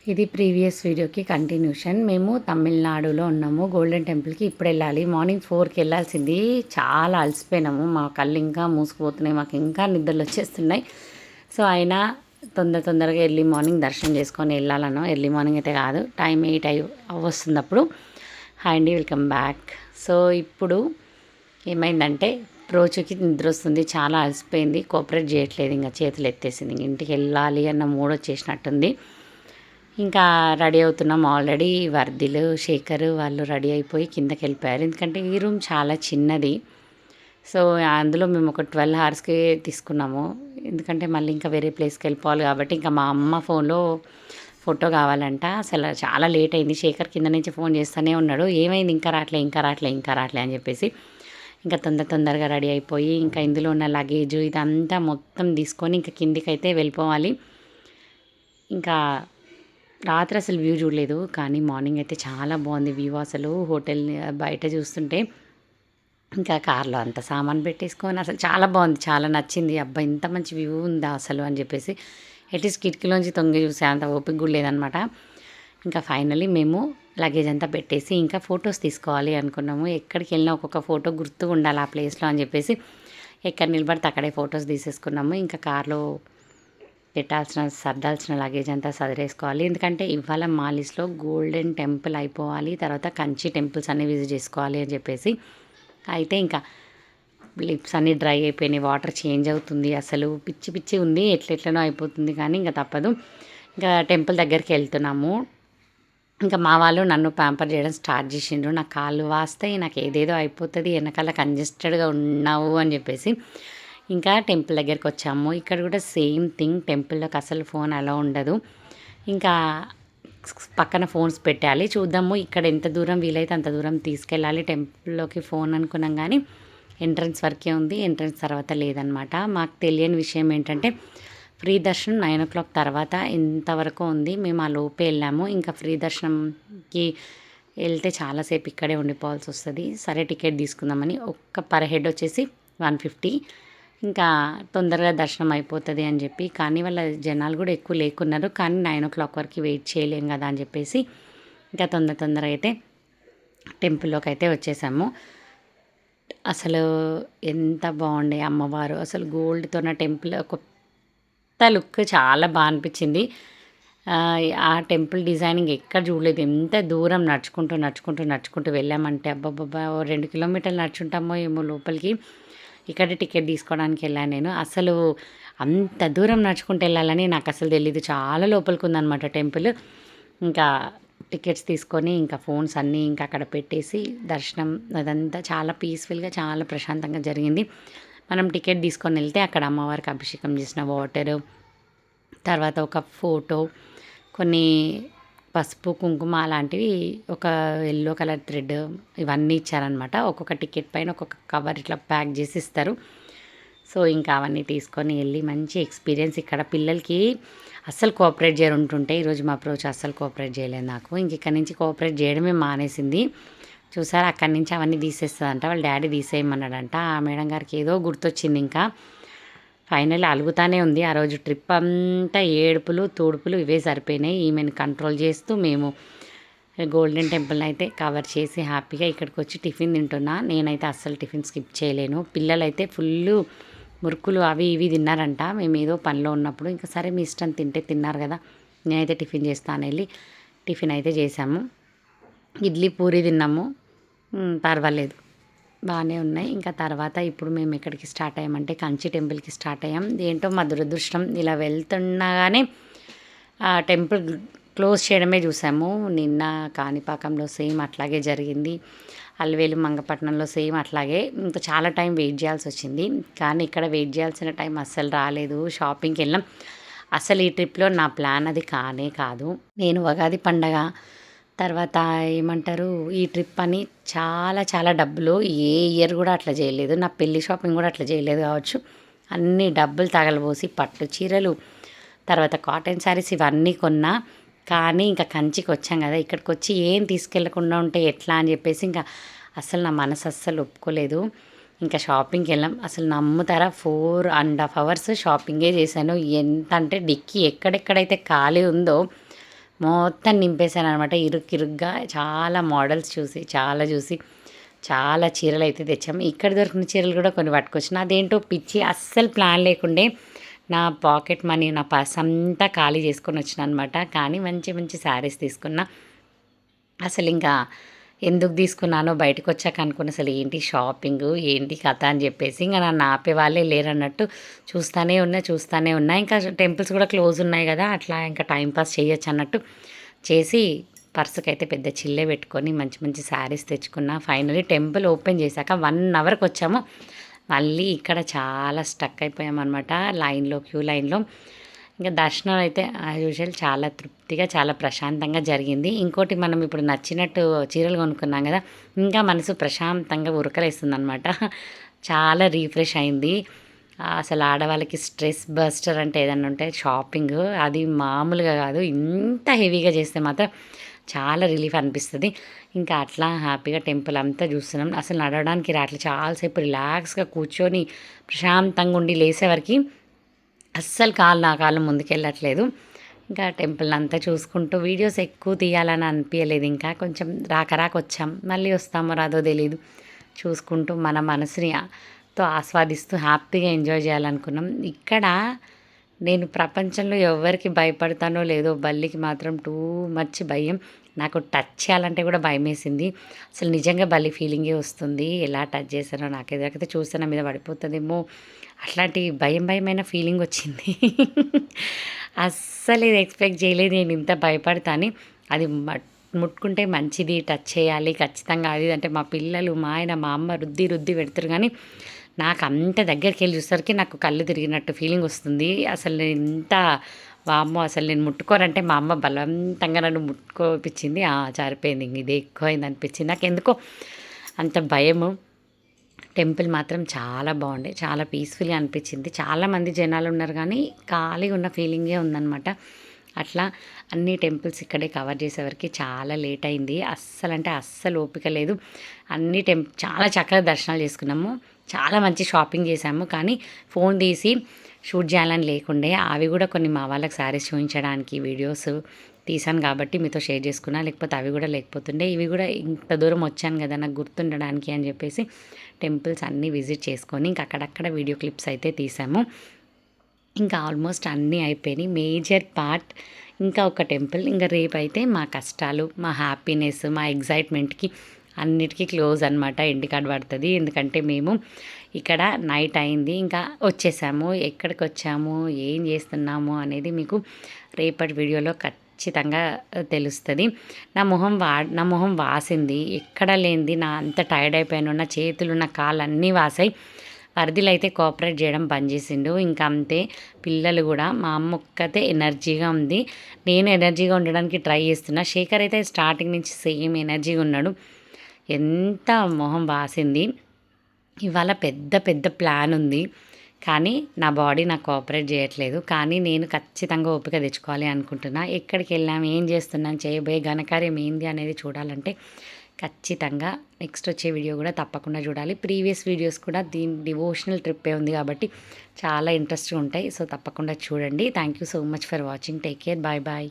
ఇది ప్రీవియస్ వీడియోకి కంటిన్యూషన్. మేము తమిళనాడులో ఉన్నాము. గోల్డెన్ టెంపుల్కి ఇప్పుడు వెళ్ళాలి. మార్నింగ్ 4కి వెళ్ళాల్సింది. చాలా అలసిపోయినాము. మా కళ్ళు ఇంకా మూసుకుపోతున్నాయి. మాకు ఇంకా నిద్రలు వచ్చేస్తున్నాయి. సో అయినా తొందరగా ఎర్లీ మార్నింగ్ దర్శనం చేసుకొని వెళ్ళాలను. ఎర్లీ మార్నింగ్ అయితే కాదు, టైం 8 వస్తుంది అప్పుడు. హాయ్ అండి, వెల్కమ్ బ్యాక్. సో ఇప్పుడు ఏమైందంటే రోజుకి నిద్ర వస్తుంది, చాలా అలసిపోయింది, కోఆపరేట్ చేయట్లేదు, ఇంకా చేతులు ఎత్తేసింది. ఇంటికి వెళ్ళాలి అన్న మూడ్ వచ్చేసినట్టుంది. ఇంకా రెడీ అవుతున్నాం. ఆల్రెడీ వర్ధిలు, శేఖర్ వాళ్ళు రెడీ అయిపోయి కిందకి వెళ్ళిపోయారు. ఎందుకంటే ఈ రూమ్ చాలా చిన్నది. సో అందులో మేము ఒక 12 అవర్స్కి తీసుకున్నాము. ఎందుకంటే మళ్ళీ ఇంకా వేరే ప్లేస్కి వెళ్ళిపోవాలి కాబట్టి. ఇంకా మా అమ్మ ఫోన్లో ఫోటో కావాలంట. అసలు చాలా లేట్ అయింది. శేఖర్ కింద నుంచి ఫోన్ చేస్తూనే ఉన్నాడు, ఏమైంది ఇంకా రావట్లే అని చెప్పేసి. ఇంకా తొందరగా రెడీ అయిపోయి ఇంకా ఇందులో ఉన్న లగేజ్ ఇదంతా మొత్తం తీసుకొని ఇంకా కిందికి అయితే వెళ్ళిపోవాలి. ఇంకా రాత్రి అసలు వ్యూ చూడలేదు, కానీ మార్నింగ్ అయితే చాలా బాగుంది వ్యూ. అసలు హోటల్ బయట చూస్తుంటే ఇంకా కార్లో అంత సామాన్ పెట్టేసుకొని అసలు చాలా బాగుంది, చాలా నచ్చింది. అబ్బా ఇంత మంచి వ్యూ ఉందా అసలు అని చెప్పేసి ఎట్లీస్ట్ కిటికీలోంచి తొంగి చూసే అంత ఓపిక కూడా లేదనమాట. ఇంకా ఫైనలీ మేము లగేజ్ అంతా పెట్టేసి ఇంకా ఫొటోస్ తీసుకోవాలి అనుకున్నాము. ఎక్కడికి వెళ్ళినా ఒక్కొక్క ఫోటో గుర్తుగా ఉండాలి ఆ ప్లేస్లో అని చెప్పేసి ఎక్కడ నిలబడితే అక్కడే ఫొటోస్ తీసేసుకున్నాము. ఇంకా కార్లో సర్దాల్సిన లగేజ్ అంతా సదిరేసుకోవాలి. ఎందుకంటే ఇవాళ మా లిస్ట్లో గోల్డెన్ టెంపుల్ అయిపోవాలి, తర్వాత కంచి టెంపుల్స్ అన్నీ విజిట్ చేసుకోవాలి అని చెప్పేసి. అయితే ఇంకా లిప్స్ అన్నీ డ్రై అయిపోయినాయి, వాటర్ చేంజ్ అవుతుంది, అసలు పిచ్చి ఉంది, ఎట్లెట్లనో అయిపోతుంది. కానీ ఇంకా తప్పదు. ఇంకా టెంపుల్ దగ్గరికి వెళ్తున్నాము. ఇంకా మా వాళ్ళు నన్ను ప్యాంపర్ చేయడం స్టార్ట్ చేసిండ్రు. నాకు కాళ్ళు వాస్తాయి, నాకు ఏదేదో అయిపోతుంది, వెనకాల కంజెస్టెడ్గా ఉన్నావు అని చెప్పేసి. ఇంకా టెంపుల్ దగ్గరికి వచ్చాము. ఇక్కడ కూడా సేమ్ థింగ్, టెంపుల్లోకి అసలు ఫోన్ అలా ఉండదు. ఇంకా పక్కన ఫోన్స్ పెట్టాలి. చూద్దాము ఇక్కడ ఎంత దూరం వీలైతే అంత దూరం తీసుకెళ్ళాలి టెంపుల్లోకి ఫోన్ అనుకున్నాం. కానీ ఎంట్రన్స్ వరకే ఉంది, ఎంట్రన్స్ తర్వాత లేదనమాట. మాకు తెలియని విషయం ఏంటంటే ఫ్రీ దర్శనం 9 o'clock తర్వాత ఇంతవరకు ఉంది. మేము ఆ లోపే వెళ్ళాము. ఇంకా ఫ్రీ దర్శనంకి వెళ్తే చాలాసేపు ఇక్కడే ఉండిపోవాల్సి వస్తుంది. సరే టికెట్ తీసుకుందామని ఒక్క పర్ హెడ్ వచ్చేసి 150. ఇంకా తొందరగా దర్శనం అయిపోతుంది అని చెప్పి. కానీ వాళ్ళ జనాలు కూడా ఎక్కువ లేకున్నారు. కానీ 9 o'clock వరకు వెయిట్ చేయలేం కదా అని చెప్పేసి ఇంకా తొందరగా అయితే టెంపుల్లోకి అయితే వచ్చేసాము. అసలు ఎంత బాగుండే అమ్మవారు, అసలు గోల్డ్తో ఉన్న టెంపుల్ కొత్త లుక్ చాలా బాగా అనిపించింది. ఆ టెంపుల్ డిజైనింగ్ ఎక్కడ చూడలేదు. ఎంత దూరం నడుచుకుంటూ వెళ్ళామంటే అబ్బబ్బబ్బా 2 కిలోమీటర్లు నడుచుంటామో ఏమో లోపలికి. ఇక్కడే టికెట్ తీసుకోవడానికి వెళ్ళాను నేను. అసలు అంత దూరం నడుచుకుంటూ వెళ్ళాలని నాకు అసలు తెలీదు. చాలా లోపలికి ఉందన్నమాట టెంపుల్. ఇంకా టికెట్స్ తీసుకొని ఇంకా ఫోన్స్ అన్నీ ఇంకా అక్కడ పెట్టేసి దర్శనం అదంతా చాలా పీస్ఫుల్గా, చాలా ప్రశాంతంగా జరిగింది. మనం టికెట్ తీసుకొని వెళ్తే అక్కడ అమ్మవారికి అభిషేకం చేసిన వాటరు, తర్వాత ఒక ఫోటో, కొన్ని పసుపు కుంకుమ అలాంటివి, ఒక ఎల్లో కలర్ థ్రెడ్, ఇవన్నీ ఇచ్చారనమాట. ఒక్కొక్క టికెట్ పైన ఒక్కొక్క కవర్ ఇట్లా ప్యాక్ చేసి ఇస్తారు. సో ఇంకా అవన్నీ తీసుకొని వెళ్ళి మంచి ఎక్స్పీరియన్స్. ఇక్కడ పిల్లలకి అస్సలు కోఆపరేట్ ఉంటుంటే ఈరోజు మా అప్రోచ్ అస్సలు కోఆపరేట్ చేయలేదు నాకు. ఇక్కడ నుంచి కోఆపరేట్ చేయడమే మానేసింది. చూసారు, అక్కడి నుంచి అవన్నీ తీసేస్తుందంట. వాళ్ళ డాడీ తీసేయమన్నాడంట. ఆ మేడం గారికి ఏదో గుర్తొచ్చింది. ఇంకా ఫైనల్ అలుగుతానే ఉంది. ఆ రోజు ట్రిప్ అంతా ఏడుపులు తూడుపులు ఇవే సరిపోయినాయి. ఈమెను కంట్రోల్ చేస్తూ మేము గోల్డెన్ టెంపుల్ని అయితే కవర్ చేసి హ్యాపీగా ఇక్కడికి వచ్చి టిఫిన్ తింటున్నా. నేనైతే అస్సలు టిఫిన్ స్కిప్ చేయలేను. పిల్లలైతే ఫుల్ మురుకులు అవి ఇవి తిన్నారంట. మేము ఏదో పనిలో ఉన్నప్పుడు ఇంకా సరే మీ ఇష్టం, తింటే తిన్నారు కదా, నేనైతే టిఫిన్ చేస్తాను వెళ్ళి టిఫిన్ అయితే చేసాము. ఇడ్లీ పూరి తిన్నాము, పర్వాలేదు బాగానే ఉన్నాయి. ఇంకా తర్వాత ఇప్పుడు మేము ఎక్కడికి స్టార్ట్ అయ్యామంటే కంచి టెంపుల్కి స్టార్ట్ అయ్యాం. ఏంటో మా దురదృష్టం, ఇలా వెళ్తుండగానే ఆ టెంపుల్ క్లోజ్ చేయడమే చూసాము. నిన్న కాణిపాకంలో సేమ్ అట్లాగే జరిగింది, అల్వేలు మంగపట్నంలో సేమ్ అట్లాగే. ఇంకా చాలా టైం వెయిట్ చేయాల్సి వచ్చింది. కానీ ఇక్కడ వెయిట్ చేయాల్సిన టైం అస్సలు రాలేదు. షాపింగ్కి వెళ్ళాం. అసలు ఈ ట్రిప్లో నా ప్లాన్ అది కానే కాదు. నేను ఉగాది పండగ తర్వాత ఏమంటారు ఈ ట్రిప్ అని చాలా డబ్బులు ఏ ఇయర్ కూడా అట్లా చేయలేదు. నా పెళ్లి షాపింగ్ కూడా అట్లా చేయలేదు కావచ్చు. అన్ని డబ్బులు తగలబోసి పట్టు చీరలు, తర్వాత కాటన్ శారీస్ ఇవన్నీ కొన్నా. కానీ ఇంకా కంచికి వచ్చాం కదా, ఇక్కడికి వచ్చి ఏం తీసుకెళ్లకుండా ఉంటే ఎట్లా అని చెప్పేసి ఇంకా అసలు నా మనసు అస్సలు ఒప్పుకోలేదు. ఇంకా షాపింగ్కి వెళ్ళాం. అసలు నమ్ముతారా 4.5 hours షాపింగే చేశాను. ఎంత అంటే డిక్కీ ఎక్కడెక్కడైతే ఖాళీ ఉందో మొత్తం నింపేశాను అనమాట ఇరుగ్గా. చాలా మోడల్స్ చూసి చాలా చీరలు అయితే తెచ్చాము. ఇక్కడ దొరికిన చీరలు కూడా కొన్ని పట్టుకొచ్చిన. అదేంటో పిచ్చి అస్సలు ప్లాన్ లేకుండే నా పాకెట్ మనీ నా పర్స్ అంతా ఖాళీ చేసుకొని వచ్చిన అనమాట. కానీ మంచి మంచి శారీస్ తీసుకున్నా. అసలు ఇంకా ఎందుకు తీసుకున్నానో బయటకు వచ్చాక అనుకున్న అసలు ఏంటి షాపింగ్ ఏంటి కథ అని చెప్పేసి ఇంకా నన్ను ఆపే వాళ్ళే లేరన్నట్టు చూస్తూనే ఉన్నా. ఇంకా టెంపుల్స్ కూడా క్లోజ్ ఉన్నాయి కదా, అట్లా ఇంకా టైంపాస్ చేయొచ్చు అన్నట్టు చేసి పర్సుకి అయితే పెద్ద చిల్లే పెట్టుకొని మంచి మంచి శారీస్ తెచ్చుకున్నా. ఫైనలీ టెంపుల్ ఓపెన్ చేశాక 1 అవర్కి వచ్చాము. మళ్ళీ ఇక్కడ చాలా స్టక్ అయిపోయామన్నమాట క్యూ లైన్లో. ఇంకా దర్శనం అయితే యూజువల్ చాలా తృప్తిగా చాలా ప్రశాంతంగా జరిగింది. ఇంకోటి మనం ఇప్పుడు నచ్చినట్టు చీరలు కొనుక్కున్నాం కదా, ఇంకా మనసు ప్రశాంతంగా ఉరకలేస్తుంది అనమాట. చాలా రీఫ్రెష్ అయింది. అసలు ఆడవాళ్ళకి స్ట్రెస్ బస్టర్ అంటే ఏదన్నా ఉంటే షాపింగ్, అది మామూలుగా కాదు. ఇంత హెవీగా చేస్తే మాత్రం చాలా రిలీఫ్ అనిపిస్తుంది. ఇంకా అట్లా హ్యాపీగా టెంపుల్ అంతా చూస్తున్నాం. అసలు నడవడానికి రావట్లేదు. చాలాసేపు రిలాక్స్గా కూర్చొని ప్రశాంతంగా ఉండి లేసేవరకు అస్సలు నా కాళ్ళు ముందుకెళ్ళట్లేదు. ఇంకా టెంపుల్ అంతా చూసుకుంటూ వీడియోస్ ఎక్కువ తీయాలని అనిపించలేదు. ఇంకా కొంచెం రాక వచ్చాం, మళ్ళీ వస్తామో రాదో తెలీదు. చూసుకుంటూ మన మనసుని ఆస్వాదిస్తూ హ్యాపీగా ఎంజాయ్ చేయాలనుకున్నాం. ఇక్కడ నేను ప్రపంచంలో ఎవరికి భయపడతానో లేదో, బల్లికి మాత్రం టూ మచ్ భయం. నాకు టచ్ చేయాలంటే కూడా భయం వేసింది. అసలు నిజంగా బల్లి ఫీలింగే వస్తుంది. ఎలా టచ్ చేశానో నాకైతే చూస్తే నా మీద పడిపోతుందేమో అట్లాంటి భయమైన ఫీలింగ్ వచ్చింది. అస్సలు ఇది ఎక్స్పెక్ట్ చేయలేదు నేను ఇంత భయపడతాను. అది ముట్టుకుంటే మంచిది, టచ్ చేయాలి ఖచ్చితంగా. అది అంటే మా పిల్లలు, మా ఆయన, మా అమ్మ రుద్ది పెడతారు. కానీ నాకు అంత దగ్గరికి వెళ్ళి చూసరికి నాకు కళ్ళు తిరిగినట్టు ఫీలింగ్ వస్తుంది. అసలు నేను ఇంత వామ్మో అసలు నేను ముట్టుకోనంటే మా అమ్మ బలవంతంగా నన్ను ముట్టుకోపించింది. జారిపోయింది. ఇదే ఎక్కువైంది అనిపించింది నాకు. ఎందుకో అంత భయము. టెంపుల్ మాత్రం చాలా బాగుండే, చాలా పీస్ఫుల్గా అనిపించింది. చాలామంది జనాలు ఉన్నారు కానీ ఖాళీగా ఉన్న ఫీలింగే ఉందన్నమాట. అట్లా అన్ని టెంపుల్స్ ఇక్కడే కవర్ చేసేవరకు చాలా లేట్ అయింది. అస్సలు ఓపిక లేదు. అన్ని చాలా చక్కగా దర్శనాలు చేసుకున్నాము. చాలా మంచి షాపింగ్ చేశాము. కానీ ఫోన్ తీసి షూట్ చేయాలని లేకుండే. అవి కూడా కొన్ని మా వాళ్ళకి శారీస్ చూపించడానికి వీడియోస్ తీసాను కాబట్టి మీతో షేర్ చేసుకున్నా. లేకపోతే అవి కూడా లేకపోతుండే. ఇవి కూడా ఇంత దూరం వచ్చాను కదా నాకు గుర్తుండడానికి అని చెప్పేసి టెంపుల్స్ అన్నీ విజిట్ చేసుకొని ఇంకా అక్కడక్కడ వీడియో క్లిప్స్ అయితే తీసాము. ఇంకా ఆల్మోస్ట్ అన్నీ అయిపోయినాయి. మేజర్ పార్ట్ ఇంకా ఒక టెంపుల్. ఇంకా రేపు అయితే మా కష్టాలు, మా హ్యాపీనెస్, మా ఎగ్జైట్మెంట్కి అన్నిటికీ క్లోజ్ అనమాట. ఎండ్ కార్డ్ పడుతుంది. ఎందుకంటే మేము ఇక్కడ నైట్ అయింది, ఇంకా వచ్చేసాము. ఎక్కడికి వచ్చాము, ఏం చేస్తున్నాము అనేది మీకు రేపటి వీడియోలో ఖచ్చితంగా తెలుస్తుంది. నా మొహం వాసింది. ఎక్కడ లేనిది నా అంత టైర్డ్ అయిపోయాను. నా చేతులు, నా కాళ్ళు అన్నీ వాసాయి. వరదలు అయితే కోఆపరేట్ చేయడం బంద్ చేసిండు. ఇంకా అంతే. పిల్లలు కూడా, మా అమ్మ ఒక్కతే ఎనర్జీగా ఉంది. నేను ఎనర్జీగా ఉండడానికి ట్రై చేస్తున్నా. శేఖర్ అయితే స్టార్టింగ్ నుంచి సేమ్ ఎనర్జీగా ఉన్నాడు. ఎంత మొహం వాసింది. ఇవాళ పెద్ద ప్లాన్ ఉంది కానీ నా బాడీ నాకు కోఆపరేట్ చేయట్లేదు. కానీ నేను ఖచ్చితంగా ఓపిక తెచ్చుకోవాలి అనుకుంటున్నా. ఎక్కడికి వెళ్ళాము, ఏం చేస్తున్నాను, చేయబోయే ఘనకార్యం ఏంది అనేది చూడాలంటే ఖచ్చితంగా నెక్స్ట్ వచ్చే వీడియో కూడా తప్పకుండా చూడాలి. ప్రీవియస్ వీడియోస్ కూడా దీని డివోషనల్ ట్రిప్పే ఉంది కాబట్టి చాలా ఇంట్రెస్ట్గా ఉంటాయి. సో తప్పకుండా చూడండి. Thank you so much for watching. Take care. Bye.